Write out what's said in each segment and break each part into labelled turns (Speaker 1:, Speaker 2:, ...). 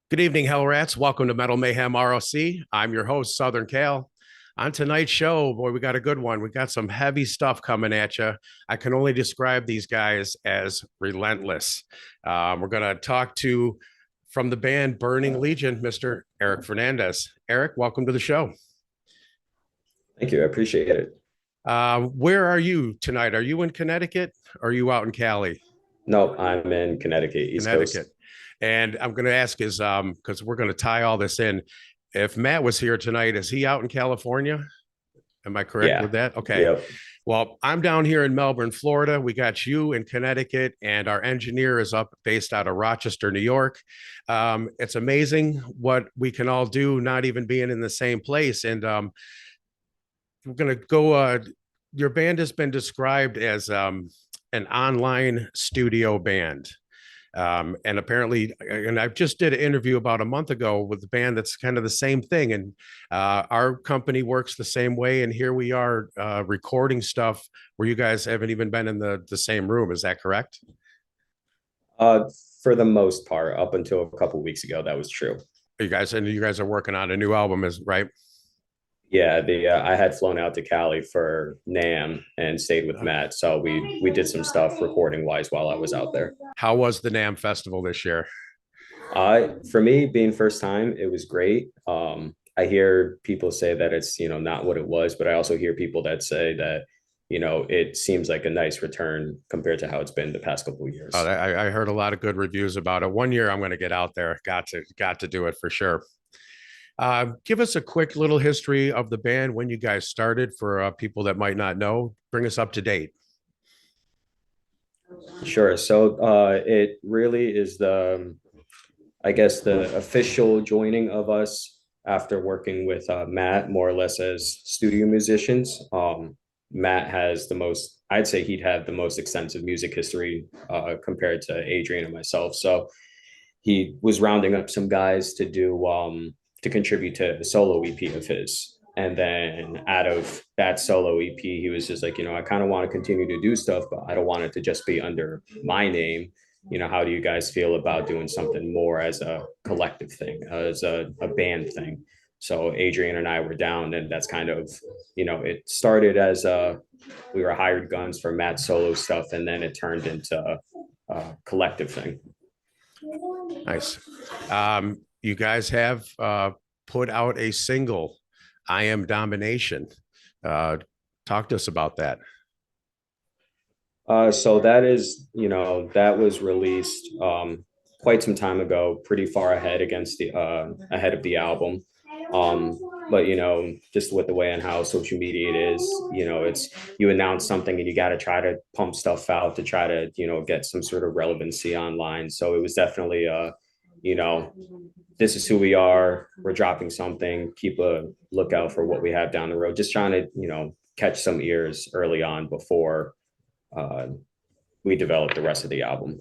Speaker 1: Good evening, Hell Rats. Welcome to Metal Mayhem ROC. I'm your host, Southern Cal. On tonight's show, boy, we got a good one. We got some heavy stuff coming at you. I can only describe these guys as relentless. We're going to talk to, from the band Burning Legion, Mr. Erik Fernandez. Erik, welcome to the show.
Speaker 2: Thank you. I appreciate it.
Speaker 1: Where are you tonight? Are you in Connecticut? Or are you out in Cali?
Speaker 2: No, I'm in Connecticut, East Coast.
Speaker 1: Connecticut. And I'm going to ask is because we're going to tie all this in. If Matt was here tonight, is he out in California? Am I correct with
Speaker 2: Yeah.
Speaker 1: that? Okay.
Speaker 2: Yep.
Speaker 1: Well, I'm down here in Melbourne, Florida. We got you in Connecticut, and our engineer is up based out of Rochester, New York. It's amazing what we can all do, not even being in the same place. And we're going to go. Your band has been described as an online studio band. And apparently, and I just did an interview about a month ago with the band that's kind of the same thing. And our company works the same way. And here we are recording stuff where you guys haven't even been in the same room. Is that correct?
Speaker 2: Uh, for the most part, up until a couple of weeks ago, that was true.
Speaker 1: You guys are working on a new album, is right?
Speaker 2: Yeah, the I had flown out to Cali for NAMM and stayed with Matt, so we did some stuff recording wise while I was out there.
Speaker 1: How was the NAMM festival this year?
Speaker 2: For me, being first time, it was great. I hear people say that it's not what it was, but I also hear people that say that it seems like a nice return compared to how it's been the past couple of years.
Speaker 1: I heard a lot of good reviews about it. One year I'm going to get out there. Got to do it for sure. Give us a quick little history of the band, when you guys started, for people that might not know. Bring us up to date.
Speaker 2: Sure. So it really is I guess, the official joining of us after working with Matt more or less as studio musicians. Matt has the most, I'd say he'd have the most extensive music history compared to Adrian and myself. So he was rounding up some guys to contribute to the solo EP of his. And then out of that solo EP, he was just like, I kind of want to continue to do stuff, but I don't want it to just be under my name. How do you guys feel about doing something more as a collective thing, as a band thing? So Adrian and I were down, and that's kind of, it started as we were hired guns for Matt's solo stuff, and then it turned into a collective thing.
Speaker 1: Nice. You guys have put out a single, Iam Domination. Talk to us about that.
Speaker 2: So that is, that was released quite some time ago, pretty far ahead ahead of the album. But just with the way and how social media it is, it's you announce something and you got to try to pump stuff out to try to get some sort of relevancy online. So it was definitely this is who we are. We're dropping something. Keep a lookout for what we have down the road. Just trying to catch some ears early on before we developed the rest of the album.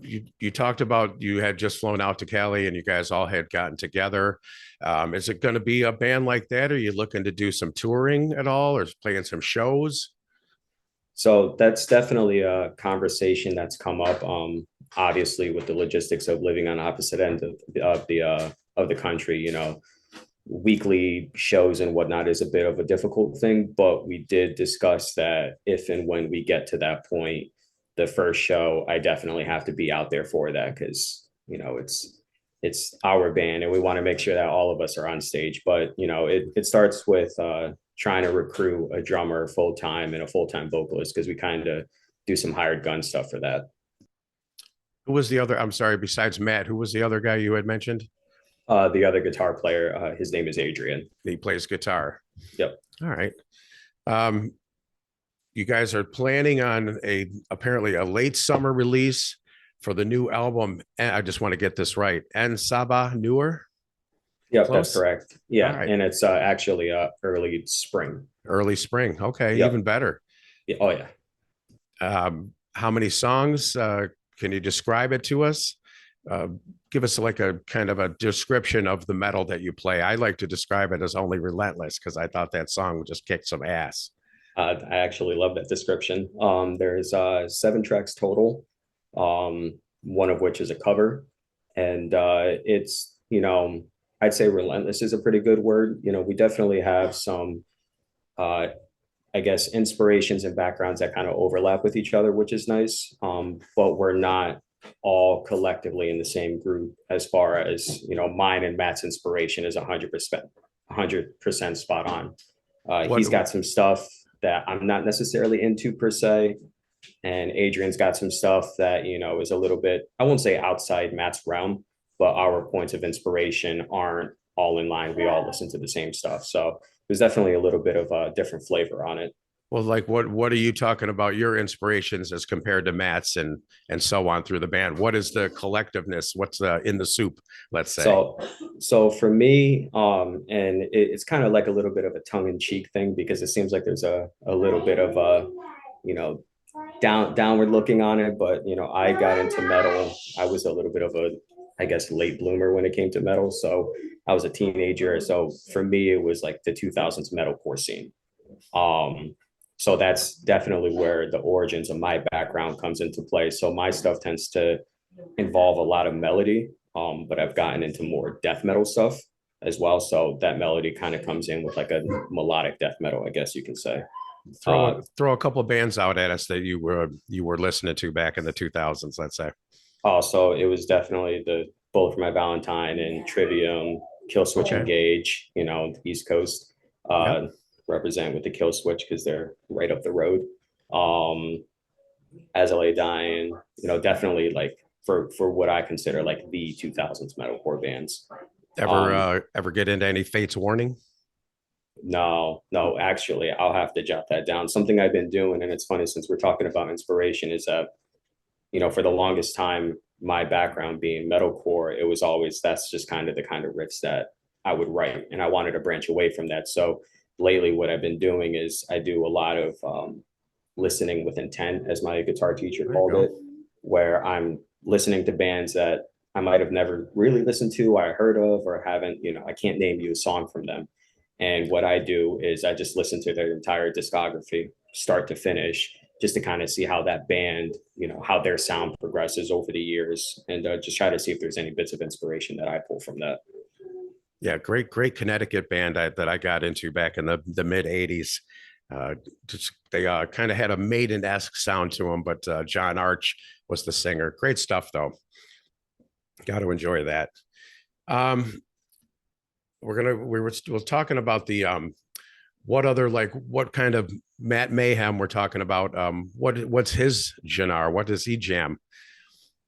Speaker 1: You talked about you had just flown out to Cali and you guys all had gotten together. Is it going to be a band like that? Are you looking to do some touring at all, or playing some shows?
Speaker 2: So that's definitely a conversation that's come up. Obviously, with the logistics of living on opposite ends of the country, weekly shows and whatnot is a bit of a difficult thing. But we did discuss that if and when we get to that point, the first show, I definitely have to be out there for that, because it's our band and we want to make sure that all of us are on stage. But it starts with trying to recruit a drummer full time and a full time vocalist, because we kind of do some hired gun stuff for that.
Speaker 1: Who was the other? I'm sorry, besides Matt, who was the other guy you had mentioned?
Speaker 2: The other guitar player, his name is Adrian.
Speaker 1: He plays guitar.
Speaker 2: Yep.
Speaker 1: All right. You guys are planning on apparently a late summer release for the new album. And I just want to get this right. And Sabah Nur.
Speaker 2: Yep, close? That's correct. Yeah,
Speaker 1: right.
Speaker 2: And it's actually early spring.
Speaker 1: Early spring. Okay,
Speaker 2: yep.
Speaker 1: Even better.
Speaker 2: Yeah. Oh yeah.
Speaker 1: How many songs? Can you describe it to us? Give us like a kind of a description of the metal that you play. I like to describe it as only Relentless, because I thought that song just kicked some ass.
Speaker 2: I actually love that description. There's 7 tracks total, one of which is a cover. And it's, I'd say relentless is a pretty good word. We definitely have some, uh, I guess, inspirations and backgrounds that kind of overlap with each other, which is nice. But we're not all collectively in the same group as far as, mine and Matt's inspiration is 100% spot on.
Speaker 1: What
Speaker 2: He's got some stuff that I'm not necessarily into per se. And Adrian's got some stuff that, is a little bit, I won't say outside Matt's realm, but our points of inspiration aren't all in line. We all listen to the same stuff. So there's definitely a little bit of a different flavor on it.
Speaker 1: well, like what are you talking about your inspirations as compared to Matt's and so on through the band? What is the collectiveness? What's in the soup, let's say?
Speaker 2: So for me, and it's kind of like a little bit of a tongue-in-cheek thing because it seems like there's a little bit of a, you know, downward looking on it, but I got into metal. I was a little bit of a, I guess, late bloomer when it came to metal. So I was a teenager. So for me, it was like the 2000s metalcore scene. Um, so that's definitely where the origins of my background comes into play. So my stuff tends to involve a lot of melody, but I've gotten into more death metal stuff as well. So that melody kind of comes in with like a melodic death metal, I guess you can say.
Speaker 1: Throw a couple of bands out at us that you were listening to back in the 2000s, let's say.
Speaker 2: Also, it was definitely the Bullet for My Valentine and Trivium, Kill Switch
Speaker 1: Okay.
Speaker 2: Engage, the East Coast
Speaker 1: Yep.
Speaker 2: represent with the Kill Switch because they're right up the road. Um, As I Lay Dying, definitely like for what I consider like the 2000s metalcore bands. Um,
Speaker 1: Ever get into any Fates Warning?
Speaker 2: no, actually, I'll have to jot that down. Something I've been doing, and it's funny since we're talking about inspiration, is that for the longest time, my background being metalcore, it was always that's just kind of the kind of riffs that I would write, and I wanted to branch away from that. So lately, what I've been doing is I do a lot of listening with intent, as my guitar teacher called it, where I'm listening to bands that I might have never really listened to, or I heard of, or haven't. I can't name you a song from them. And what I do is I just listen to their entire discography, start to finish, just to kind of see how that band, how their sound progresses over the years, and just try to see if there's any bits of inspiration that I pull from that.
Speaker 1: Yeah, great Connecticut band that I got into back in the mid '80s. Just they kind of had a Maiden-esque sound to them, but John Arch was the singer. Great stuff, though. Got to enjoy that. Um, we were talking about the what kind of Matt Mayhem we're talking about. What's his genre? What does he jam?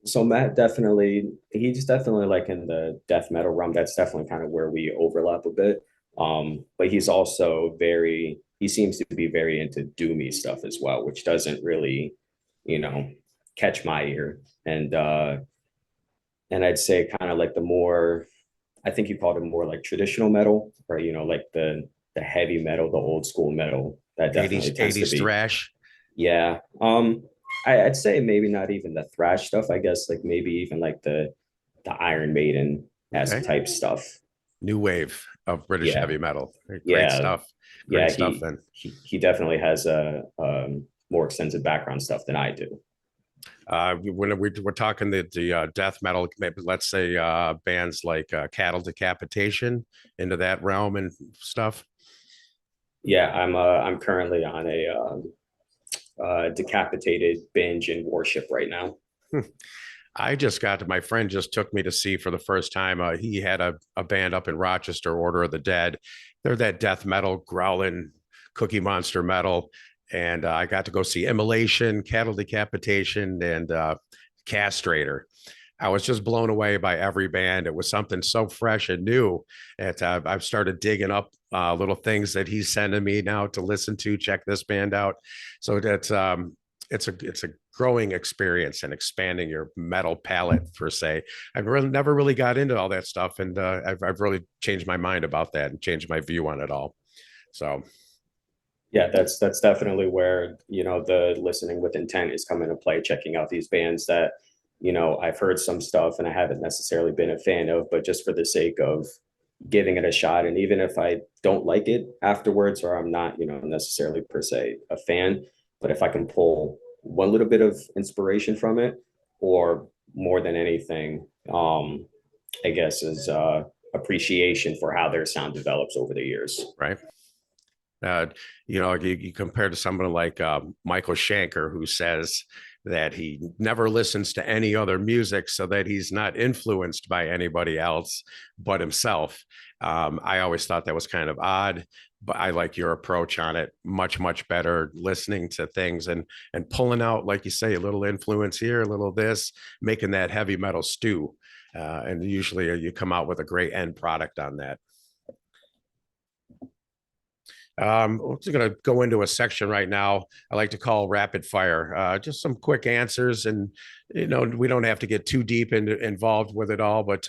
Speaker 2: So Matt he's definitely like in the death metal realm. That's definitely kind of where we overlap a bit. But he's also he seems to be very into doomy stuff as well, which doesn't really, you know, catch my ear. And I'd say kind of like the more, I think you called it more like traditional metal, or like the heavy metal, the old school metal. That definitely tends to
Speaker 1: 80s
Speaker 2: be,
Speaker 1: thrash.
Speaker 2: yeah. I'd say maybe not even the thrash stuff. I guess like maybe even like the Iron Maiden esque
Speaker 1: Okay.
Speaker 2: type stuff.
Speaker 1: New wave of British
Speaker 2: Yeah,
Speaker 1: heavy metal. Great
Speaker 2: yeah,
Speaker 1: stuff. Great
Speaker 2: yeah.
Speaker 1: stuff.
Speaker 2: He
Speaker 1: Then
Speaker 2: he definitely has a more extensive background stuff than I do.
Speaker 1: when we're talking the death metal, maybe let's say bands like Cattle Decapitation into that realm and stuff.
Speaker 2: Yeah, I'm currently on a decapitated binge and worship right now.
Speaker 1: I just got to my friend just took me to see for the first time. He had a band up in Rochester, Order of the Dead. They're that death metal, growling Cookie Monster metal. And I got to go see Immolation, Cattle Decapitation, and Castrator. I was just blown away by every band. It was something so fresh and new that I've started digging up little things that he's sending me now to listen to. Check this band out. So it's a growing experience and expanding your metal palette per se. I've really never really got into all that stuff, and I've really changed my mind about that and changed my view on it all. So
Speaker 2: Yeah, that's definitely where the listening with intent is coming to play. Checking out these bands that I've heard some stuff and I haven't necessarily been a fan of, but just for the sake of giving it a shot, and even if I don't like it afterwards, or I'm not necessarily per se a fan, but if I can pull one little bit of inspiration from it, or more than anything, um, I guess, is appreciation for how their sound develops over the years.
Speaker 1: Right. Uh, you compare to someone like Michael Schenker, who says that he never listens to any other music so that he's not influenced by anybody else but himself. I always thought that was kind of odd, but I like your approach on it. Much, much better listening to things and pulling out, like you say, a little influence here, a little this, making that heavy metal stew. And usually you come out with a great end product on that. We're just going to go into a section right now I like to call rapid fire. Just some quick answers, and we don't have to get too deep involved with it all. But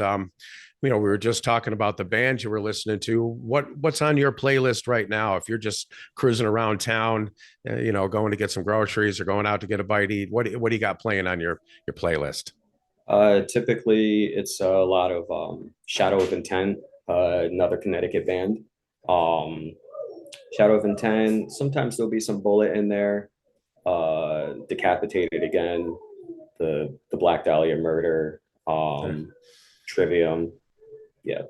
Speaker 1: we were just talking about the bands you were listening to. What's on your playlist right now? If you're just cruising around town, going to get some groceries or going out to get a bite to eat, what do you got playing on your playlist?
Speaker 2: Typically, it's a lot of Shadow of Intent, another Connecticut band. Um, Shadow of Intent. Sometimes there'll be some Bullet in there. Decapitated again. The Black Dahlia Murder. Trivium. Yeah,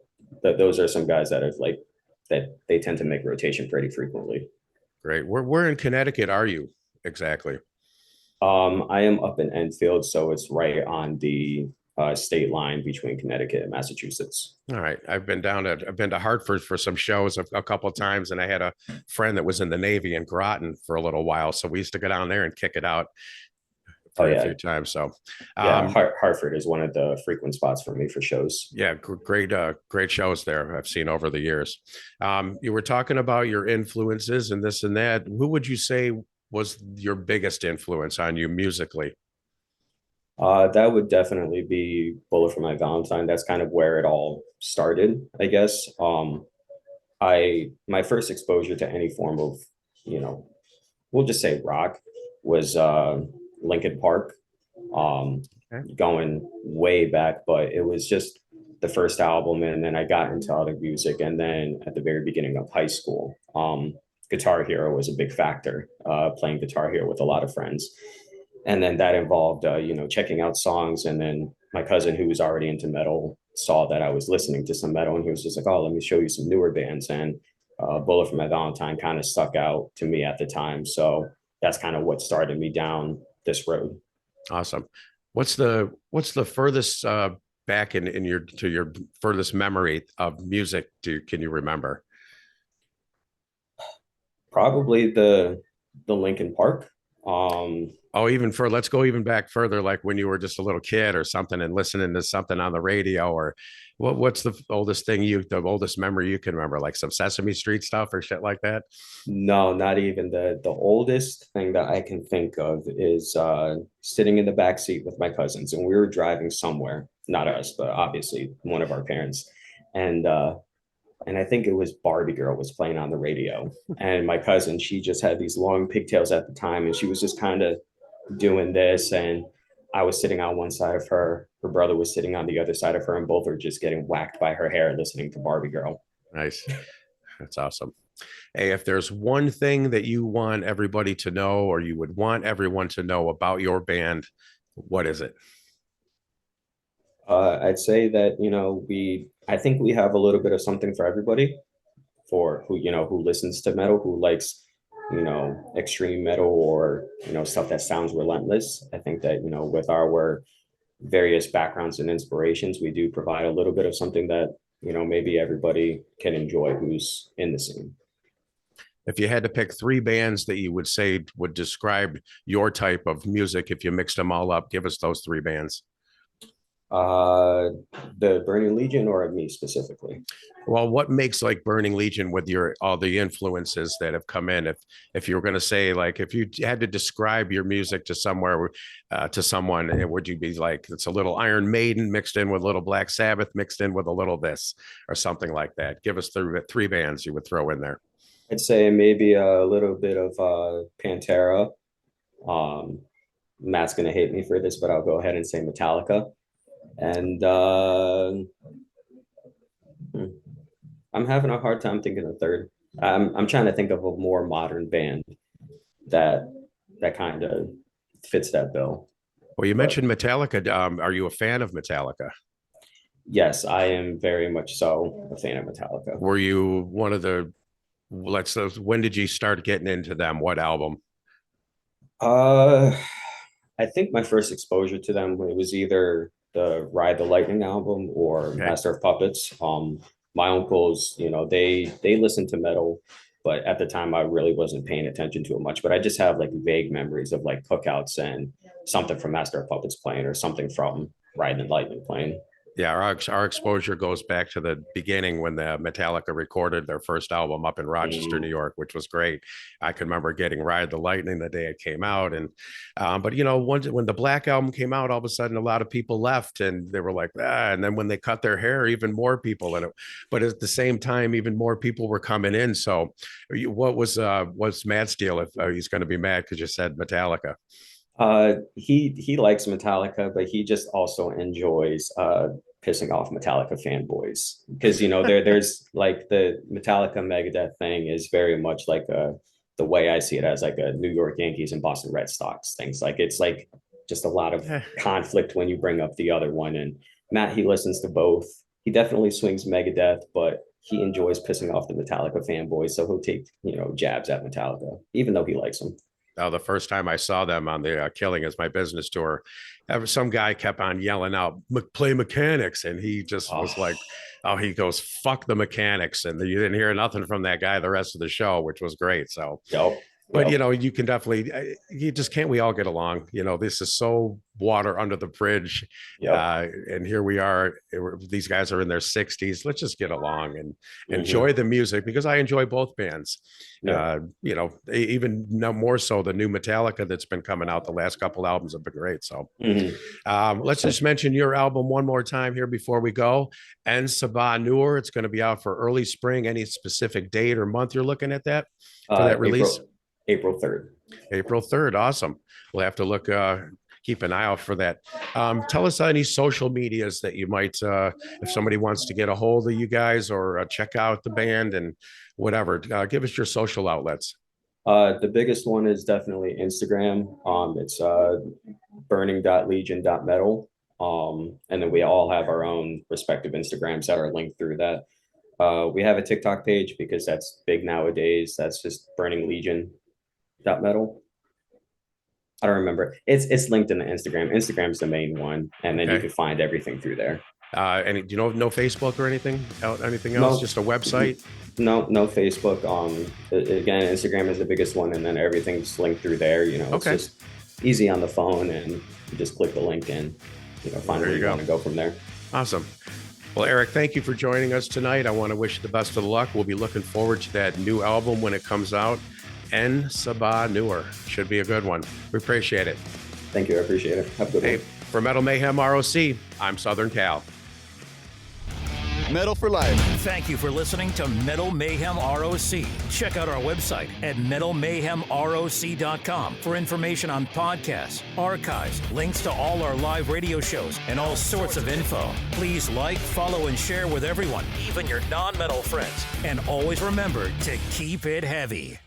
Speaker 2: those are some guys that have that they tend to make rotation pretty frequently.
Speaker 1: Great. Where in Connecticut are you exactly?
Speaker 2: I am up in Enfield, so it's right on the state line between Connecticut and Massachusetts.
Speaker 1: All right. I've been to Hartford for some shows a couple of times, and I had a friend that was in the Navy in Groton for a little while. So we used to go down there and kick it out
Speaker 2: Oh
Speaker 1: a
Speaker 2: yeah,
Speaker 1: few times. So,
Speaker 2: yeah. Hartford is one of the frequent spots for me for shows.
Speaker 1: yeah, great shows there I've seen over the years. You were talking about your influences and this and that. Who would you say was your biggest influence on you musically?
Speaker 2: That would definitely be Bullet for My Valentine. That's kind of where it all started, I guess. My first exposure to any form of, you know, we'll just say rock was Linkin Park.
Speaker 1: Okay.
Speaker 2: Going way back, but it was just the first album, and then I got into other music, and then at the very beginning of high school, Guitar Hero was a big factor. Playing Guitar Hero with a lot of friends, and then that involved checking out songs, and then my cousin who was already into metal saw that I was listening to some metal, and he was just like, oh, let me show you some newer bands. And Bullet for My Valentine kind of stuck out to me at the time, so that's kind of what started me down this road.
Speaker 1: Awesome. What's the furthest back in your furthest memory of music can you remember?
Speaker 2: Probably the Lincoln Park. um
Speaker 1: Oh, let's go even back further, like when you were just a little kid or something and listening to something on the radio, or what's the oldest memory you can remember, like some Sesame Street stuff or shit like that?
Speaker 2: no, not even. The oldest thing that I can think of is sitting in the back seat with my cousins, and we were driving somewhere, not us, but obviously one of our parents. And I think it was Barbie Girl was playing on the radio. And my cousin, she just had these long pigtails at the time, and she was just kind of doing this. And I was sitting on one side of her. Her brother was sitting on the other side of her, and both are just getting whacked by her hair listening to Barbie Girl.
Speaker 1: Nice. That's awesome. Hey, if there's one thing that you want everybody to know, or you would want everyone to know about your band, what is it?
Speaker 2: I'd say that, I think we have a little bit of something for everybody, for who listens to metal, who likes, extreme metal, or, stuff that sounds relentless. I think that, with our various backgrounds and inspirations, we do provide a little bit of something that, maybe everybody can enjoy who's in the scene.
Speaker 1: If you had to pick three bands that you would say would describe your type of music, if you mixed them all up, give us those three bands.
Speaker 2: Uh, the Burning Legion, or me specifically?
Speaker 1: Well, what makes like Burning Legion with your all the influences that have come in? If you were going to say, like, if you had to describe your music to someone, would you be like, it's a little Iron Maiden mixed in with a little Black Sabbath mixed in with a little this, or something like that? Give us three bands you would throw in there.
Speaker 2: I'd say maybe a little bit of Pantera. Um, Matt's gonna hate me for this, but I'll go ahead and say Metallica. And I'm having a hard time thinking of third. I'm trying to think of a more modern band that kind of fits that bill.
Speaker 1: Well, you
Speaker 2: But
Speaker 1: mentioned Metallica. Are you a fan of Metallica?
Speaker 2: Yes, I am very much so a fan of Metallica.
Speaker 1: Were you one of the, when did you start getting into them? What album?
Speaker 2: Uh, I think my first exposure to them, it was either the Ride the Lightning album or
Speaker 1: Okay.
Speaker 2: Master of Puppets. My uncles, they listened to metal, but at the time I really wasn't paying attention to it much. But I just have like vague memories of like cookouts and something from Master of Puppets playing or something from Ride the Lightning playing.
Speaker 1: Yeah, our exposure goes back to the beginning when the Metallica recorded their first album up in Rochester, New
Speaker 2: Mm,
Speaker 1: York, which was great. I can remember getting Ride the Lightning the day it came out, and but once when the Black album came out, all of a sudden a lot of people left, and they were like, ah. And then when they cut their hair, even more people in it. But at the same time, even more people were coming in. So, what was Matt's deal? If he's going to be mad because you said Metallica?
Speaker 2: he likes Metallica, but he just also enjoys pissing off Metallica fanboys because there's like the Metallica Megadeth thing is very much like the way I see it as like a New York Yankees and Boston Red Sox things. Like it's like just a lot of conflict when you bring up the other one. And Matt, he listens to both. He definitely swings Megadeth, but he enjoys pissing off the Metallica fanboys, so he'll take jabs at Metallica, even though he likes them.
Speaker 1: The first time I saw them on the Killing Is My Business tour, some guy kept on yelling out, play mechanics. And he just was like, oh, he goes, fuck the mechanics. And you didn't hear nothing from that guy the rest of the show, which was great. So,
Speaker 2: Yep.
Speaker 1: but
Speaker 2: Yep.
Speaker 1: you can definitely, you just can't, we all get along. This is so water under the bridge.
Speaker 2: Yep.
Speaker 1: And here we are, these guys are in their 60s. Let's just get along and
Speaker 2: Mhm.
Speaker 1: enjoy the music, because I enjoy both bands.
Speaker 2: Yep.
Speaker 1: Even no more so the new Metallica that's been coming out. The last couple albums have been great. So
Speaker 2: Mhm.
Speaker 1: let's just mention your album one more time here before we go. And Sabah Nur, it's going to be out for early spring. Any specific date or month you're looking at that for that release?
Speaker 2: April 3rd.
Speaker 1: April 3rd. Awesome. We'll have to look, keep an eye out for that. Tell us any social medias that you might, if somebody wants to get a hold of you guys or check out the band and whatever, give us your social outlets.
Speaker 2: The biggest one is definitely Instagram. It's burning.legion.metal. And then we all have our own respective Instagrams that are linked through that. We have a TikTok page because that's big nowadays. That's just Burning Legion.metal. I don't remember. It's linked in the Instagram. Instagram's the main one, and then you
Speaker 1: Okay.
Speaker 2: can find everything through there.
Speaker 1: And do you know, no Facebook or anything, anything else?
Speaker 2: No,
Speaker 1: Just a website?
Speaker 2: no Facebook. Again, Instagram is the biggest one, and then everything's linked through there. It's
Speaker 1: Okay.
Speaker 2: just easy on the phone, and you just click the link and find where you want to go from there.
Speaker 1: Awesome. Well, Erik, thank you for joining us tonight. I want to wish you the best of luck. We'll be looking forward to that new album when it comes out. And Sabah Nur should be a good one. We appreciate it.
Speaker 2: Thank you. I appreciate it. Have a good one.
Speaker 1: For Metal Mayhem ROC, I'm Southern Cal.
Speaker 3: Metal for life.
Speaker 4: Thank you for listening to Metal Mayhem ROC. Check out our website at metalmayhemroc.com for information on podcasts, archives, links to all our live radio shows, and all sorts of info. Please like, follow, and share with everyone, even your non-metal friends. And always remember to keep it heavy.